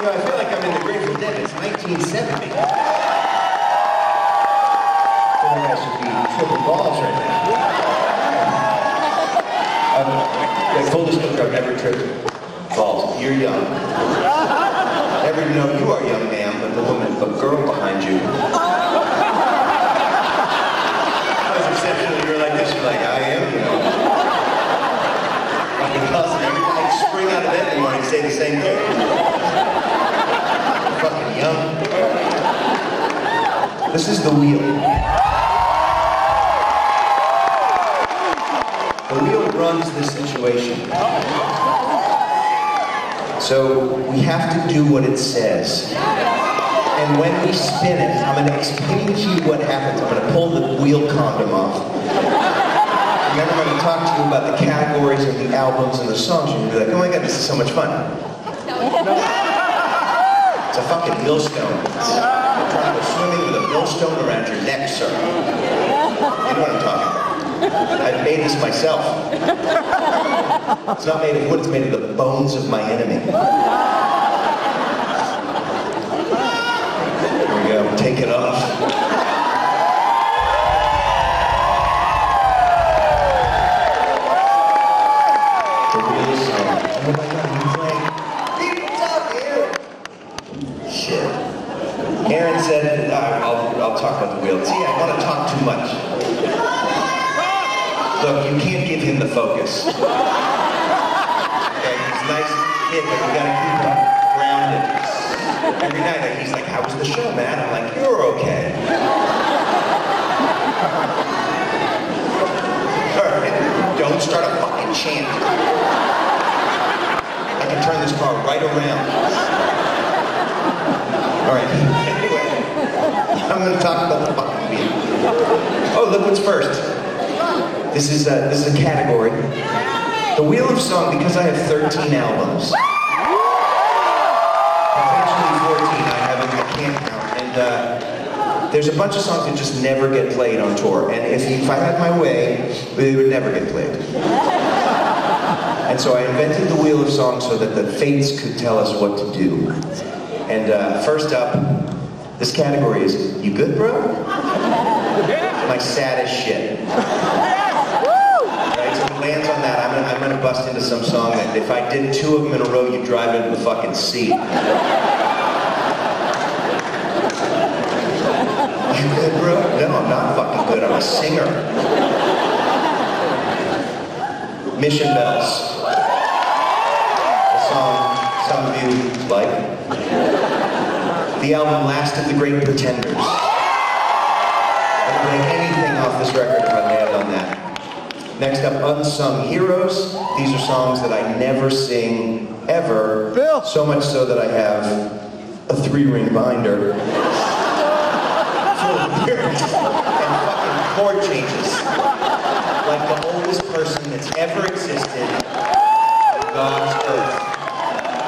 know, I feel like I'm in the Grateful Dead. It's 1970. I think I should be tripping balls right now. Full disclosure, I've never tripped balls. You're young. Never know you are young, ma'am, but the woman, the girl behind you. I was exceptional. You were like this. You're like, I am, you know. Fucking cussing. Every time you spring out of bed in the morning, say the same thing. Fucking young. This is the wheel. The wheel runs this situation. So we have to do what it says. And when we spin it, I'm going to explain to you what happens. I'm going to pull the wheel condom off. And then I'm going to talk to you about the categories of the albums and the songs. You're going to be like, oh my god, this is so much fun. It's a fucking millstone. You're trying to go swimming with a millstone around your neck, sir. You know what I'm talking about. I've made this myself. It's not made of wood, it's made of the bones of my enemy. Here we go, take it off. The real song. Oh my god, you playing? People talk here. Shit. Aaron said, I'll talk about the wheel. See, I want to talk too much. Look, you can't give him the focus. Okay, he's a nice kid, but you gotta keep him grounded. Every night he's like, how was the show, man? I'm like, you're okay. Alright, don't start a fucking chant. I can turn this car right around. Alright, anyway, I'm gonna talk about the fucking wheel. Oh, look what's first. This is a category. The Wheel of Song, because I have 13 albums. Potentially 14, I can't count. And there's a bunch of songs that just never get played on tour. And if I had my way, they would never get played. And so I invented the Wheel of Song so that the fates could tell us what to do. And first up, this category is, you good, bro? My saddest shit. Lands on that, I'm gonna bust into some song that if I did 2 of them in a row, you'd drive into the fucking seat. You good, bro? No, I'm not fucking good. I'm a singer. Mission Bells. A song some of you like. The album Last of the Great Pretenders. I don't make anything off this record if I land on that. Next up, Unsung Heroes. These are songs that I never sing, ever. Bill. So much so that I have a 3-ring binder full of lyrics and fucking chord changes. Like the oldest person that's ever existed on God's earth.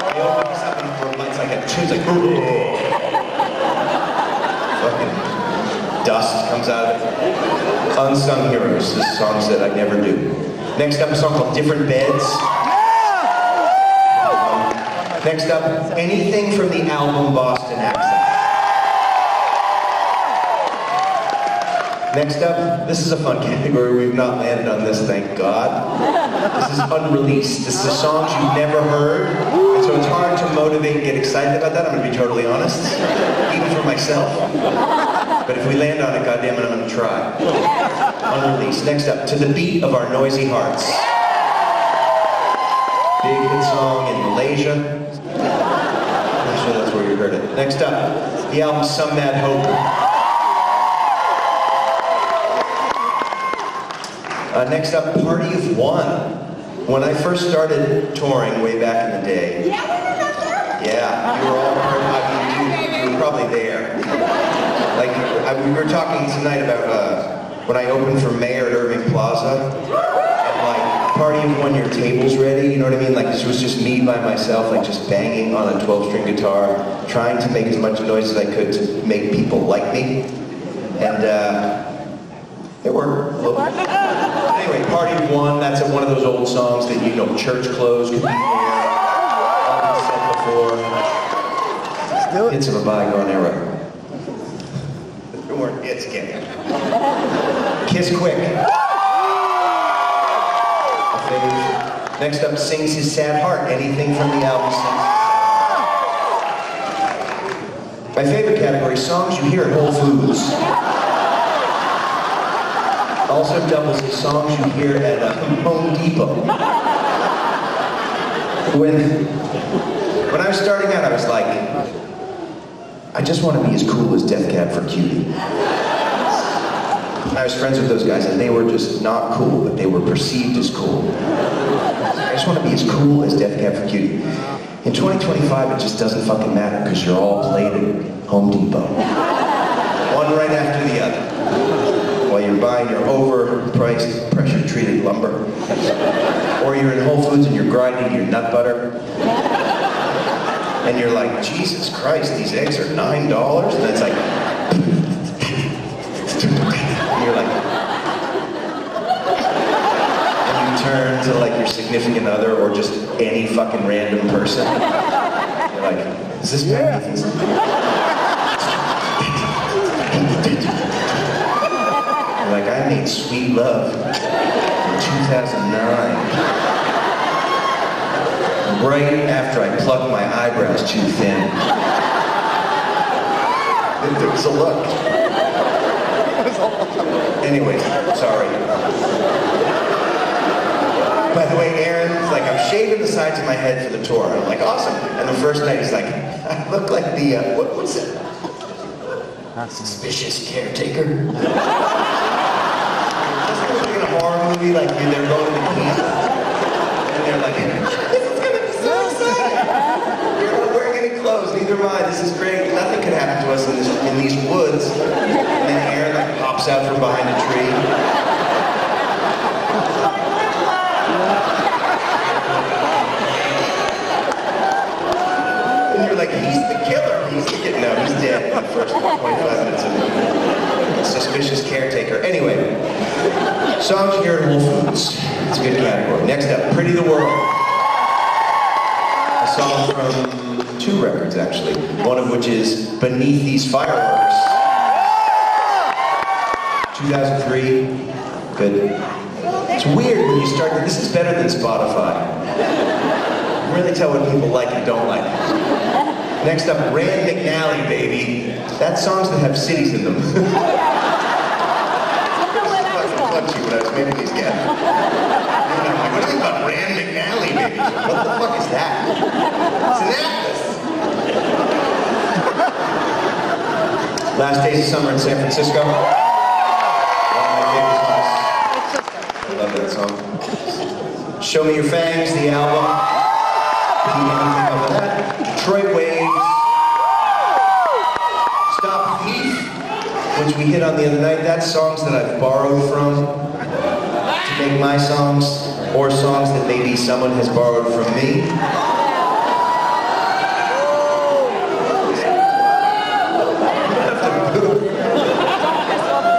I open this up and it's like a tune, it's like, fucking dust comes out of it. Unsung Heroes, this is songs that I never do. Next up, a song called Different Beds. Next up, anything from the album Boston Accent. Next up, this is a fun category. We've not landed on this, thank God. This is unreleased. This is songs you've never heard. And so it's hard to motivate and get excited about that, I'm going to be totally honest. Even for myself. But if we land on it, goddammit, I'm going to try. Unreleased. Next up, To the Beat of Our Noisy Hearts. Big hit song in Malaysia. I'm sure that's where you heard it. Next up, the album Some Mad Hope. Next up, Party of One. When I first started touring way back in the day, yeah, you were all you were probably there. Like, we were talking tonight about when I opened for Mayor at Irving Plaza, and like, Party of One, your table's ready, you know what I mean? Like, this was just me by myself, like just banging on a 12-string guitar, trying to make as much noise as I could to make people like me. And it worked a little bit. Anyway, Party of One, that's one of those old songs that, you know, church clothes could be there, all been said before. Hits of a bygone era. There weren't hits, Kenny. Kiss Quick. A fave. Next up, Sings His Sad Heart. Anything from the album Sings His Sad Heart. My favorite category, songs you hear at Whole Foods. Also doubles as songs you hear at Home Depot. When I was starting out, I was like, I just want to be as cool as Death Cab for Cutie. I was friends with those guys, and they were just not cool, but they were perceived as cool. I just want to be as cool as Death Cab for Cutie. In 2025, it just doesn't fucking matter, because you're all played at Home Depot. One right after the other. While you're buying your overpriced, pressure-treated lumber. Or you're in Whole Foods and you're grinding your nut butter. And you're like, Jesus Christ, these eggs are $9? And it's like... and you're like... And you turn to like your significant other or just any fucking random person. You're like, is this Matt Nathanson? Like, I made Sweet Love in 2009. Right after I plucked my eyebrows too thin. There was a look. Anyways, sorry. By the way, Aaron's like, I'm shaving the sides of my head for the tour. And I'm like, awesome. And the first night he's like, I look like the, what's it? Suspicious caretaker. In a horror movie, like they're going to the camp, and they're like, this is gonna be so exciting! You're not wearing any clothes, neither am I, this is great. Nothing could happen to us in these woods. And then Aaron like pops out from behind a tree. And you're like, he's the killer, he's the killer. No, he's dead in the first 25 minutes of the movie. Suspicious caretaker. Anyway, songs you hear at Whole Foods. It's a good category. Next up, Pretty the World. A song from 2 records, actually. One of which is Beneath These Fireworks. 2003. Good. It's weird when you start, this is better than Spotify. You can really tell what people like and don't like. Next up, Rand McNally, baby. That's songs that have cities in them. This is fucking punchy when I was making these guys. And I'm like, what do you think about Rand McNally, baby? What the fuck is that? It's an atlas. Last Days of Summer in San Francisco. One of my favorite songs. I love that song. Show Me Your Fangs, the album. Anything of that. Detroit Waves. Stop Thief, which we hit on the other night. That's songs that I've borrowed from to make my songs, or songs that maybe someone has borrowed from me.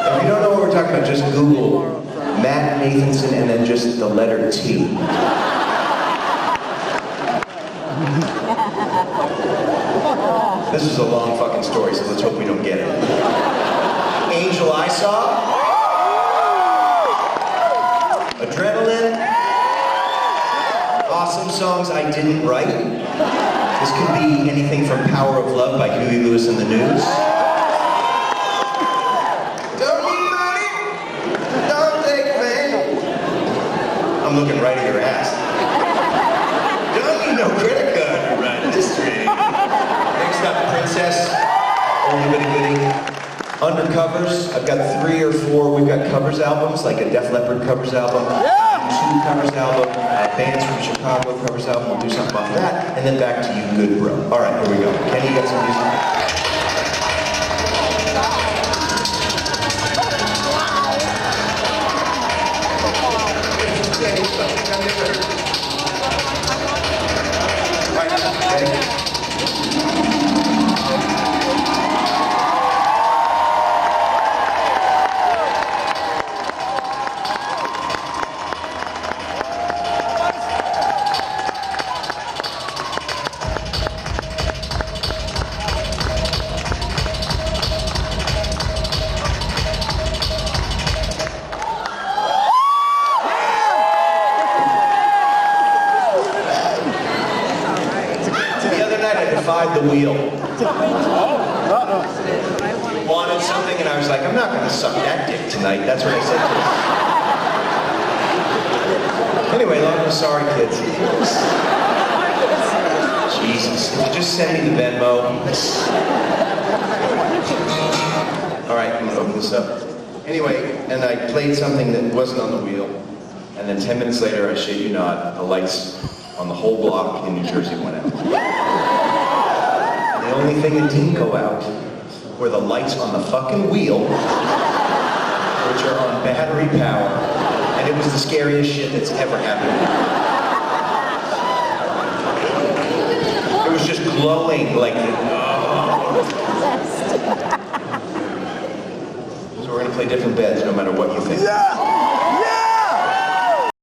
If you don't know what we're talking about, just Google Matt Nathanson and then just the letter T. This is a long fucking story, so let's hope we don't get it. Angel I Saw. Adrenaline. Awesome songs I didn't write. This could be anything from Power of Love by Huey Lewis and the News. Don't need money. Don't take fame. I'm looking right at your ass. Don't need no credit card to ride this train. Next up, Princess, Only But a Goodie. Undercovers, I've got 3 or 4, we've got covers albums, like a Def Leppard covers album, 2 covers album, Bands from Chicago covers album, we'll do something off that, and then back to You Good Bro. Alright, here we go. Kenny, you got some music? night I defied the wheel. Wanted something and I was like, I'm not going to suck that dick tonight. That's what I said to him. Anyway, I'm sorry, kids. Jesus, could you just send me the Venmo? All right, I'm going to open this up. Anyway, and I played something that wasn't on the wheel. And then 10 minutes later, I shit you not, the lights on the whole block in New Jersey went out. The only thing that didn't go out were the lights on the fucking wheel, which are on battery power. And it was the scariest shit that's ever happened. It was just glowing like, So we're gonna play different beds no matter what you think. Yeah.